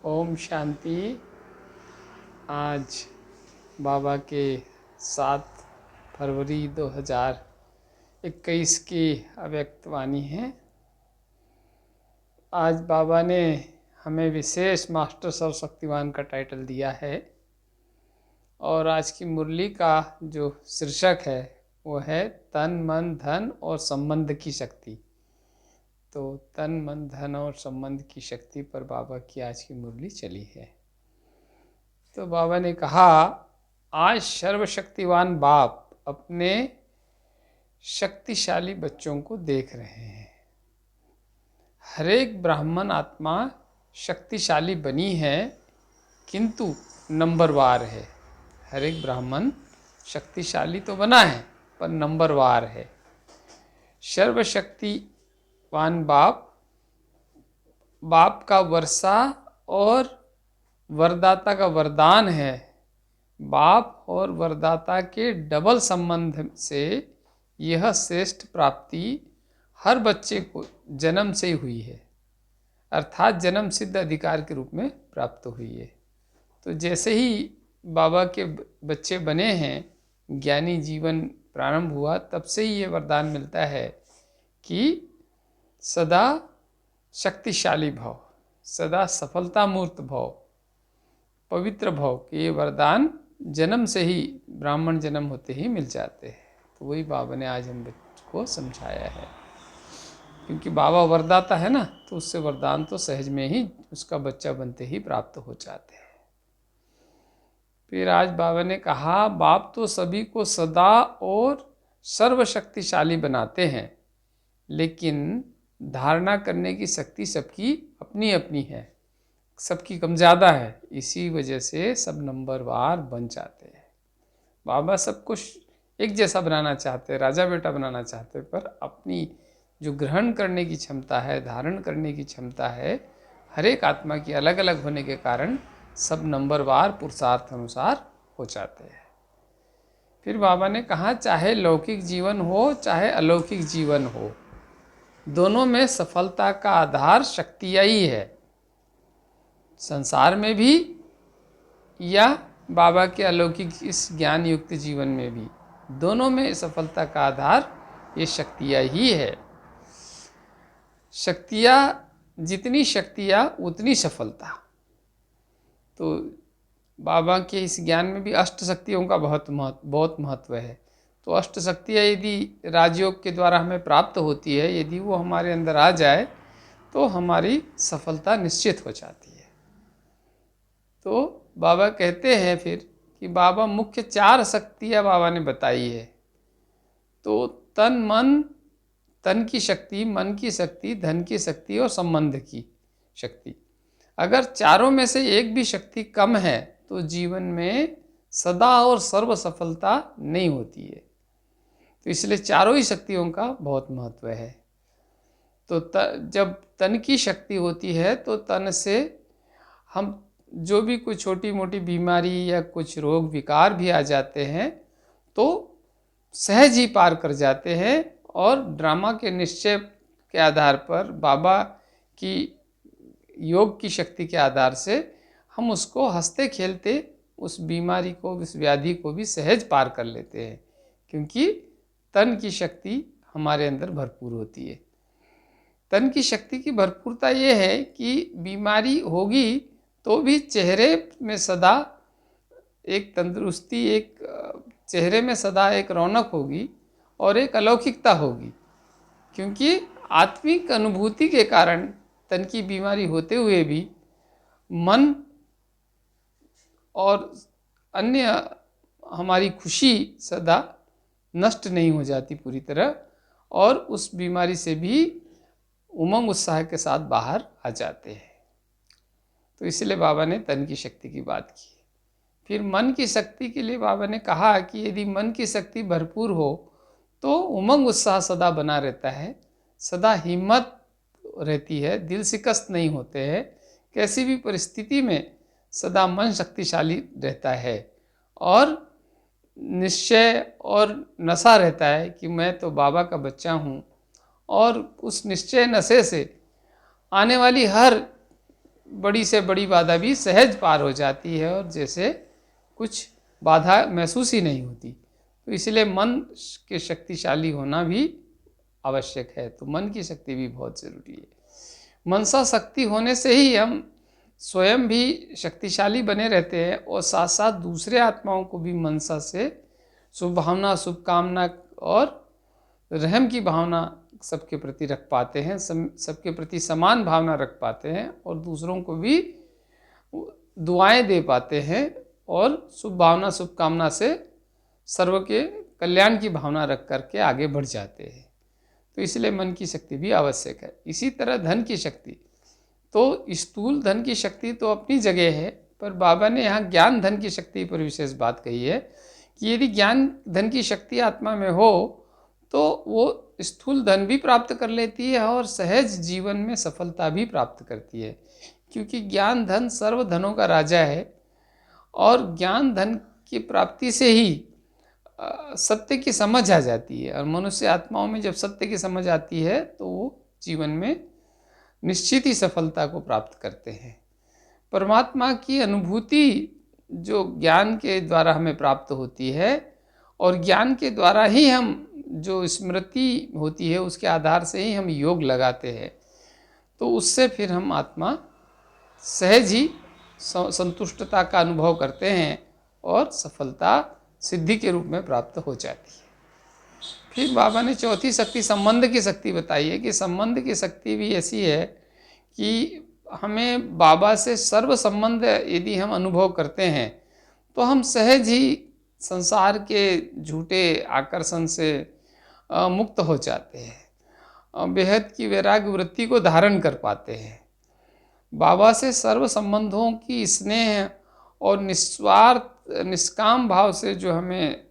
ओम शांति। आज बाबा के 7 फरवरी 2021 की अव्यक्त वाणी है। आज बाबा ने हमें विशेष मास्टर सर्वशक्तिवान का टाइटल दिया है और आज की मुरली का जो शीर्षक है वो है तन मन धन और संबंध की शक्ति। तो तन मन धन और संबंध की शक्ति पर बाबा की आज की मुरली चली है। तो बाबा ने कहा, आज सर्वशक्तिवान बाप अपने शक्तिशाली बच्चों को देख रहे हैं। हर एक ब्राह्मण आत्मा शक्तिशाली बनी है किंतु नंबरवार है। हर एक ब्राह्मण शक्तिशाली तो बना है पर नंबरवार है। सर्वशक्तिवान बाप का वर्षा और वरदाता का वरदान है। बाप और वरदाता के डबल संबंध से यह श्रेष्ठ प्राप्ति हर बच्चे को जन्म से ही हुई है, अर्थात जन्म सिद्ध अधिकार के रूप में प्राप्त हुई है। तो जैसे ही बाबा के बच्चे बने हैं, ज्ञानी जीवन प्रारंभ हुआ, तब से ही ये वरदान मिलता है कि सदा शक्तिशाली भव, सदा सफलता मूर्त भव, पवित्र भव के ये वरदान जन्म से ही, ब्राह्मण जन्म होते ही मिल जाते हैं। तो वही बाबा ने आज हम को समझाया है, क्योंकि बाबा वरदाता है ना, तो उससे वरदान तो सहज में ही उसका बच्चा बनते ही प्राप्त हो जाते हैं। फिर आज बाबा ने कहा, बाप तो सभी को सदा और सर्वशक्तिशाली बनाते हैं, लेकिन धारणा करने की शक्ति सबकी अपनी अपनी है, सबकी कम ज़्यादा है। इसी वजह से सब नंबरवार बन जाते हैं। बाबा सब कुछ एक जैसा बनाना चाहते हैं, राजा बेटा बनाना चाहते हैं, पर अपनी जो ग्रहण करने की क्षमता है, धारण करने की क्षमता है, हर एक आत्मा की अलग अलग होने के कारण सब नंबरवार पुरुषार्थ अनुसार हो जाते हैं। फिर बाबा ने कहा, चाहे लौकिक जीवन हो चाहे अलौकिक जीवन हो, दोनों में सफलता का आधार शक्तियाँ ही है। संसार में भी या बाबा के अलौकिक इस ज्ञान युक्त जीवन में भी, दोनों में सफलता का आधार ये शक्तियाँ ही है। शक्तियाँ, जितनी शक्तियाँ उतनी सफलता। तो बाबा के इस ज्ञान में भी अष्ट शक्तियों का बहुत महत्व है। तो अष्ट शक्तियाँ यदि राजयोग के द्वारा हमें प्राप्त होती है, यदि वो हमारे अंदर आ जाए तो हमारी सफलता निश्चित हो जाती है। तो बाबा कहते हैं फिर कि बाबा मुख्य 4 शक्तियाँ बाबा ने बताई है। तो तन मन, तन की शक्ति, मन की शक्ति, धन की शक्ति और संबंध की शक्ति। अगर चारों में से एक भी शक्ति कम है तो जीवन में सदा और सर्व सफलता नहीं होती है। तो इसलिए चारों ही शक्तियों का बहुत महत्व है। तो जब तन की शक्ति होती है तो तन से हम जो भी कोई छोटी मोटी बीमारी या कुछ रोग विकार भी आ जाते हैं तो सहज ही पार कर जाते हैं, और ड्रामा के निश्चय के आधार पर, बाबा की योग की शक्ति के आधार से हम उसको हंसते खेलते उस बीमारी को, उस व्याधि को भी सहज पार कर लेते हैं, क्योंकि तन की शक्ति हमारे अंदर भरपूर होती है। तन की शक्ति की भरपूरता ये है कि बीमारी होगी तो भी चेहरे में सदा एक तंदुरुस्ती, एक चेहरे में सदा एक रौनक होगी और एक अलौकिकता होगी, क्योंकि आत्मिक अनुभूति के कारण तन की बीमारी होते हुए भी मन और अन्य हमारी खुशी सदा नष्ट नहीं हो जाती पूरी तरह, और उस बीमारी से भी उमंग उत्साह के साथ बाहर आ जाते हैं। तो इसलिए बाबा ने तन की शक्ति की बात की। फिर मन की शक्ति के लिए बाबा ने कहा कि यदि मन की शक्ति भरपूर हो तो उमंग उत्साह सदा बना रहता है, सदा हिम्मत रहती है, दिल शिकस्त नहीं होते हैं, कैसी भी परिस्थिति में सदा मन शक्तिशाली रहता है, और निश्चय और नशा रहता है कि मैं तो बाबा का बच्चा हूँ, और उस निश्चय नशे से आने वाली हर बड़ी से बड़ी बाधा भी सहज पार हो जाती है और जैसे कुछ बाधा महसूस ही नहीं होती। तो इसलिए मन के शक्तिशाली होना भी आवश्यक है। तो मन की शक्ति भी बहुत ज़रूरी है। मनसा शक्ति होने से ही हम स्वयं भी शक्तिशाली बने रहते हैं और साथ साथ दूसरे आत्माओं को भी मनसा से शुभ भावना, शुभकामना और रहम की भावना सबके प्रति रख पाते हैं, सबके प्रति समान भावना रख पाते हैं और दूसरों को भी दुआएं दे पाते हैं और शुभ भावना, शुभकामना से सर्व के कल्याण की भावना रख करके आगे बढ़ जाते हैं। तो इसलिए मन की शक्ति भी आवश्यक है। इसी तरह धन की शक्ति, तो स्थूल धन की शक्ति तो अपनी जगह है, पर बाबा ने यहाँ ज्ञान धन की शक्ति पर विशेष बात कही है कि यदि ज्ञान धन की शक्ति आत्मा में हो तो वो स्थूल धन भी प्राप्त कर लेती है और सहज जीवन में सफलता भी प्राप्त करती है, क्योंकि ज्ञान धन सर्व धनों का राजा है और ज्ञान धन की प्राप्ति से ही सत्य की समझ आ जाती है। और मनुष्य आत्माओं में जब सत्य की समझ आती है तो वो जीवन में निश्चित ही सफलता को प्राप्त करते हैं। परमात्मा की अनुभूति जो ज्ञान के द्वारा हमें प्राप्त होती है और ज्ञान के द्वारा ही हम जो स्मृति होती है उसके आधार से ही हम योग लगाते हैं, तो उससे फिर हम आत्मा सहज ही संतुष्टता का अनुभव करते हैं और सफलता सिद्धि के रूप में प्राप्त हो जाती है। फिर बाबा ने चौथी शक्ति संबंध की शक्ति बताई है कि संबंध की शक्ति भी ऐसी है कि हमें बाबा से सर्व संबंध यदि हम अनुभव करते हैं तो हम सहज ही संसार के झूठे आकर्षण से मुक्त हो जाते हैं, बेहद की वैराग्य वृत्ति को धारण कर पाते हैं। बाबा से सर्व संबंधों की स्नेह और निस्वार्थ निष्काम भाव से जो हमें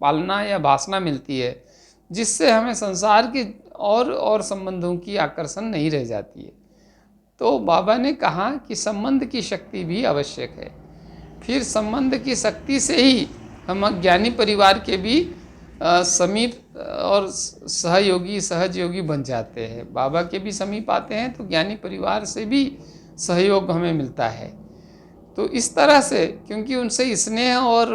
पालना या भासना मिलती है, जिससे हमें संसार की और संबंधों की आकर्षण नहीं रह जाती है। तो बाबा ने कहा कि संबंध की शक्ति भी आवश्यक है। फिर संबंध की शक्ति से ही हम ज्ञानी परिवार के भी समीप और सहयोगी सहजयोगी बन जाते हैं। बाबा के भी समीप आते हैं तो ज्ञानी परिवार से भी सहयोग हमें मिलता है। तो इस तरह से, क्योंकि उनसे स्नेह और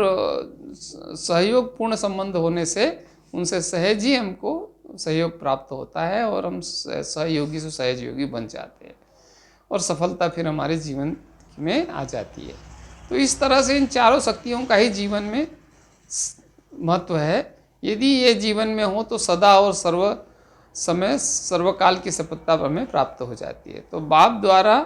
सहयोग पूर्ण संबंध होने से उनसे सहज ही हमको सहयोग प्राप्त होता है और हम सहयोगी से सहजयोगी बन जाते हैं और सफलता फिर हमारे जीवन में आ जाती है। तो इस तरह से इन चारों शक्तियों का ही जीवन में महत्व है। यदि ये जीवन में हो तो सदा और सर्व समय सर्वकाल की सफलता हमें प्राप्त हो जाती है। तो बाप द्वारा,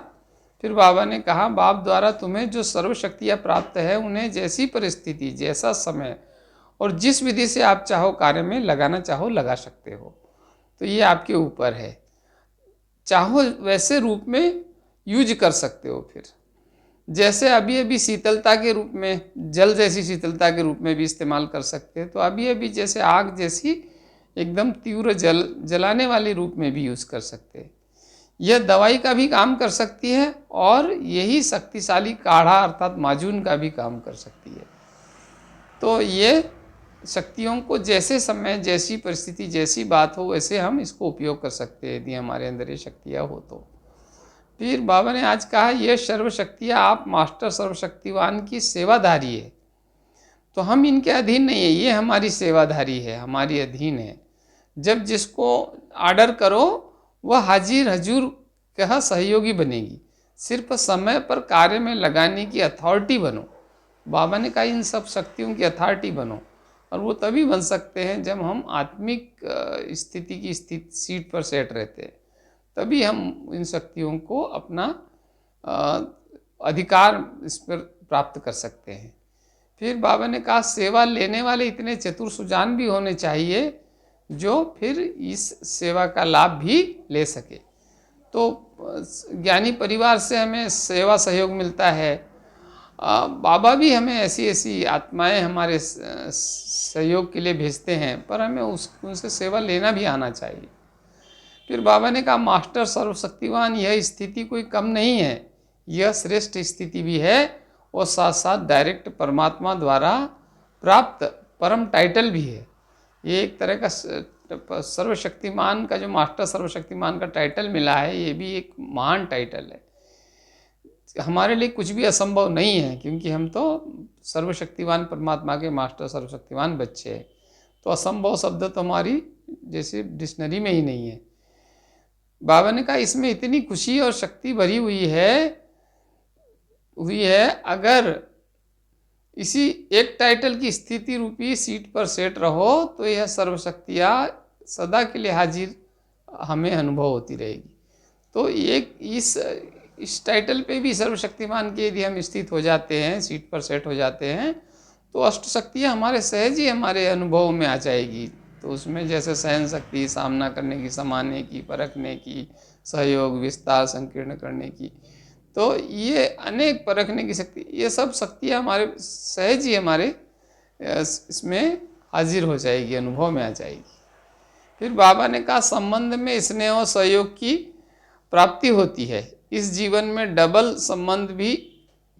फिर बाबा ने कहा, बाप द्वारा तुम्हें जो सर्व शक्तियाँ प्राप्त है उन्हें जैसी परिस्थिति, जैसा समय और जिस विधि से आप चाहो कार्य में लगाना चाहो लगा सकते हो। तो ये आपके ऊपर है, चाहो वैसे रूप में यूज कर सकते हो। फिर जैसे अभी अभी शीतलता के रूप में, जल जैसी शीतलता के रूप में भी इस्तेमाल कर सकते हैं, तो अभी अभी जैसे आग जैसी एकदम तीव्र जलाने वाले रूप में भी यूज़ कर सकते हैं। यह दवाई का भी काम कर सकती है और यही शक्तिशाली काढ़ा अर्थात माजून का भी काम कर सकती है। तो ये शक्तियों को जैसे समय, जैसी परिस्थिति, जैसी बात हो वैसे हम इसको उपयोग कर सकते हैं यदि हमारे अंदर ये शक्तियाँ हो तो। फिर बाबा ने आज कहा, यह सर्वशक्तियाँ आप मास्टर सर्वशक्तिवान की सेवाधारी है, तो हम इनके अधीन नहीं है, ये हमारी सेवाधारी है, हमारी अधीन है। जब जिसको ऑर्डर करो वह हाजिर हजूर कहा सहयोगी बनेगी, सिर्फ समय पर कार्य में लगाने की अथॉरिटी बनो। बाबा ने कहा इन सब शक्तियों की अथॉरिटी बनो, और वो तभी बन सकते हैं जब हम आत्मिक स्थिति की सीट पर सेट रहते हैं, तभी हम इन शक्तियों को अपना अधिकार इस पर प्राप्त कर सकते हैं। फिर बाबा ने कहा सेवा लेने वाले इतने चतुर सुजान भी होने चाहिए जो फिर इस सेवा का लाभ भी ले सके। तो ज्ञानी परिवार से हमें सेवा सहयोग मिलता है। बाबा भी हमें ऐसी ऐसी आत्माएं हमारे सहयोग के लिए भेजते हैं, पर हमें उनसे सेवा लेना भी आना चाहिए। फिर बाबा ने कहा मास्टर सर्वशक्तिवान, यह स्थिति कोई कम नहीं है, यह श्रेष्ठ स्थिति भी है और साथ साथ डायरेक्ट परमात्मा द्वारा प्राप्त परम टाइटल भी है। ये एक तरह का सर्वशक्तिमान का जो मास्टर सर्वशक्तिमान का टाइटल मिला है, ये भी एक महान टाइटल है। हमारे लिए कुछ भी असंभव नहीं है, क्योंकि हम तो सर्वशक्तिमान परमात्मा के मास्टर सर्वशक्तिमान बच्चे हैं। तो असंभव शब्द तो हमारी जैसे डिक्शनरी में ही नहीं है। बाबा ने कहा इसमें इतनी खुशी और शक्ति भरी हुई है, अगर इसी एक टाइटल की स्थिति रूपी सीट पर सेट रहो तो यह सर्वशक्तियाँ सदा के लिए हाजिर हमें अनुभव होती रहेगी। तो एक इस टाइटल पे भी सर्वशक्तिमान के यदि हम स्थित हो जाते हैं, सीट पर सेट हो जाते हैं, तो अष्ट शक्तियाँ हमारे सहज ही हमारे अनुभव में आ जाएगी। तो उसमें जैसे सहन शक्ति, सामना करने की, समाने की, परखने की, सहयोग, विस्तार, संकीर्ण करने की, तो ये अनेक परखने की शक्ति, ये सब शक्तियाँ हमारे सहज ही हमारे इसमें हाजिर हो जाएगी, अनुभव में आ जाएगी। फिर बाबा ने कहा संबंध में स्नेह और सहयोग की प्राप्ति होती है। इस जीवन में डबल संबंध भी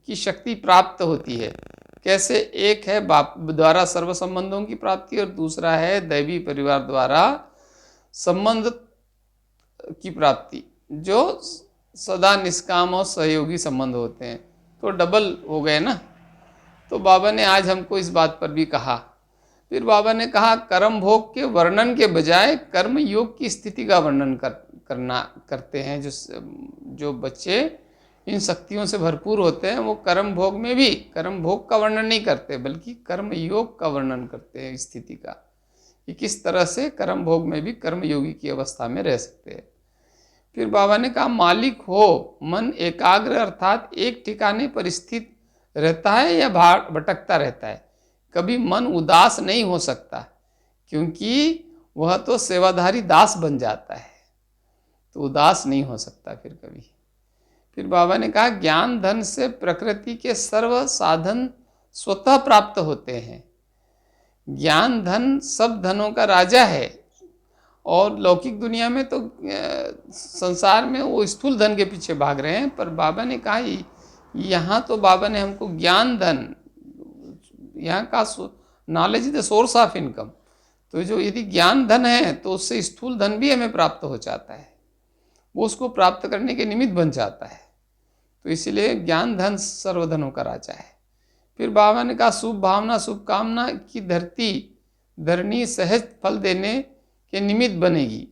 की शक्ति प्राप्त होती है। कैसे? एक है बाप द्वारा सर्व संबंधों की प्राप्ति और दूसरा है दैवी परिवार द्वारा संबंध की प्राप्ति, जो सदा निष्काम और सहयोगी संबंध होते हैं। तो डबल हो गए ना। तो बाबा ने आज हमको इस बात पर भी कहा। फिर बाबा ने कहा कर्म भोग के वर्णन के बजाय कर्म योग की स्थिति का वर्णन करते हैं। जो बच्चे इन शक्तियों से भरपूर होते हैं वो कर्म भोग में भी कर्म भोग का वर्णन नहीं करते, बल्कि कर्म योग का वर्णन करते हैं, स्थिति का, कि किस तरह से कर्म भोग में भी कर्म योगी की अवस्था में रह सकते हैं। फिर बाबा ने कहा मालिक हो मन एकाग्र अर्थात एक ठिकाने पर स्थित रहता है या भटकता रहता है। कभी मन उदास नहीं हो सकता, क्योंकि वह तो सेवाधारी दास बन जाता है, तो उदास नहीं हो सकता फिर कभी। फिर बाबा ने कहा ज्ञान धन से प्रकृति के सर्व साधन स्वतः प्राप्त होते हैं। ज्ञान धन सब धनों का राजा है, और लौकिक दुनिया में तो संसार में वो स्थूल धन के पीछे भाग रहे हैं, पर बाबा ने कहा यहाँ तो बाबा ने हमको ज्ञान धन, यहाँ का knowledge is the source of income, तो जो यदि ज्ञान धन है तो उससे स्थूल धन भी हमें प्राप्त हो जाता है, वो उसको प्राप्त करने के निमित्त बन जाता है। तो इसलिए ज्ञान धन सर्वधनों का राजा है। फिर बाबा ने कहा शुभ भावना शुभकामना की धरनी सहज फल देने के निमित्त बनेगी।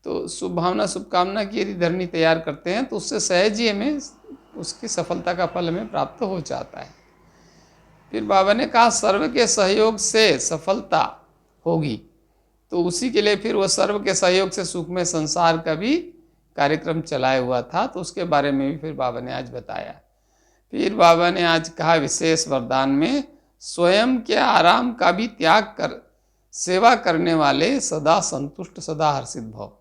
तो शुभ भावना शुभकामना की यदि धरनी तैयार करते हैं तो उससे सहज ही हमें उसकी सफलता का फल हमें प्राप्त हो जाता है। फिर बाबा ने कहा सर्व के सहयोग से सफलता होगी, तो उसी के लिए फिर वह सर्व के सहयोग से सुखमय संसार का भी कार्यक्रम चलाया हुआ था, तो उसके बारे में भी फिर बाबा ने आज बताया। फिर बाबा ने आज कहा विशेष वरदान में स्वयं के आराम का भी त्याग कर सेवा करने वाले सदा संतुष्ट सदा हर्षित भव।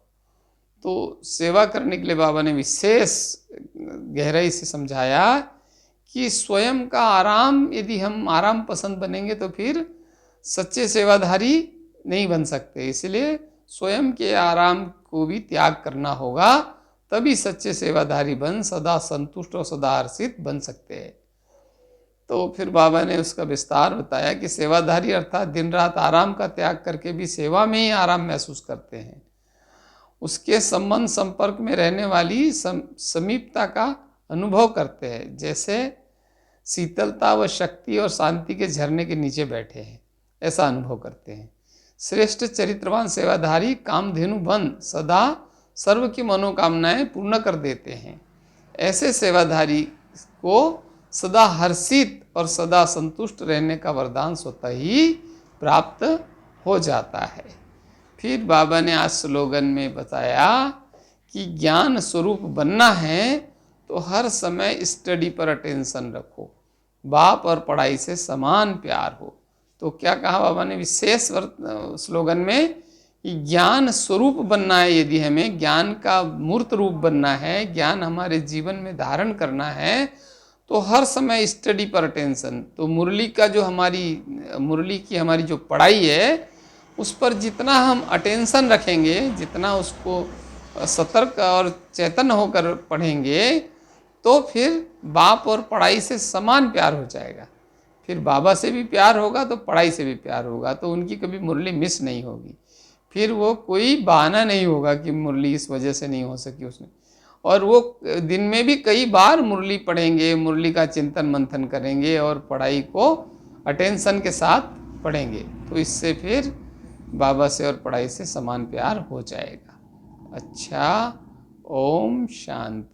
तो सेवा करने के लिए बाबा ने विशेष गहराई से समझाया कि स्वयं का आराम, यदि हम आराम पसंद बनेंगे तो फिर सच्चे सेवाधारी नहीं बन सकते। इसलिए स्वयं के आराम को भी त्याग करना होगा, तभी सच्चे सेवाधारी बन सदा संतुष्ट और सदा हर्षित बन सकते हैं। तो फिर बाबा ने उसका विस्तार बताया कि सेवाधारी अर्थात दिन रात आराम का त्याग करके भी सेवा में ही आराम महसूस करते हैं। उसके संबंध संपर्क में रहने वाली समीपता का अनुभव करते हैं, जैसे शीतलता व शक्ति और शांति के झरने के नीचे बैठे हैं, ऐसा अनुभव करते हैं। श्रेष्ठ चरित्रवान सेवाधारी कामधेनु बन सदा सर्व की मनोकामनाएं पूर्ण कर देते हैं। ऐसे सेवाधारी को सदा हर्षित और सदा संतुष्ट रहने का वरदान स्वतः ही प्राप्त हो जाता है। फिर बाबा ने आज स्लोगन में बताया कि ज्ञान स्वरूप बनना है तो हर समय स्टडी पर अटेंशन रखो, बाप और पढ़ाई से समान प्यार हो। तो क्या कहा बाबा ने विशेष स्लोगन में कि ज्ञान स्वरूप बनना है, यदि हमें ज्ञान का मूर्त रूप बनना है, ज्ञान हमारे जीवन में धारण करना है, तो हर समय स्टडी पर अटेंशन। तो मुरली की हमारी जो पढ़ाई है उस पर जितना हम अटेंशन रखेंगे, जितना उसको सतर्क और चैतन्य होकर पढ़ेंगे, तो फिर बाप और पढ़ाई से समान प्यार हो जाएगा। फिर बाबा से भी प्यार होगा तो पढ़ाई से भी प्यार होगा, तो उनकी कभी मुरली मिस नहीं होगी। फिर वो कोई बहाना नहीं होगा कि मुरली इस वजह से नहीं हो सकी उसने। और वो दिन में भी कई बार मुरली पढ़ेंगे, मुरली का चिंतन मंथन करेंगे और पढ़ाई को अटेंशन के साथ पढ़ेंगे, तो इससे फिर बाबा से और पढ़ाई से समान प्यार हो जाएगा। अच्छा, ओम शांति।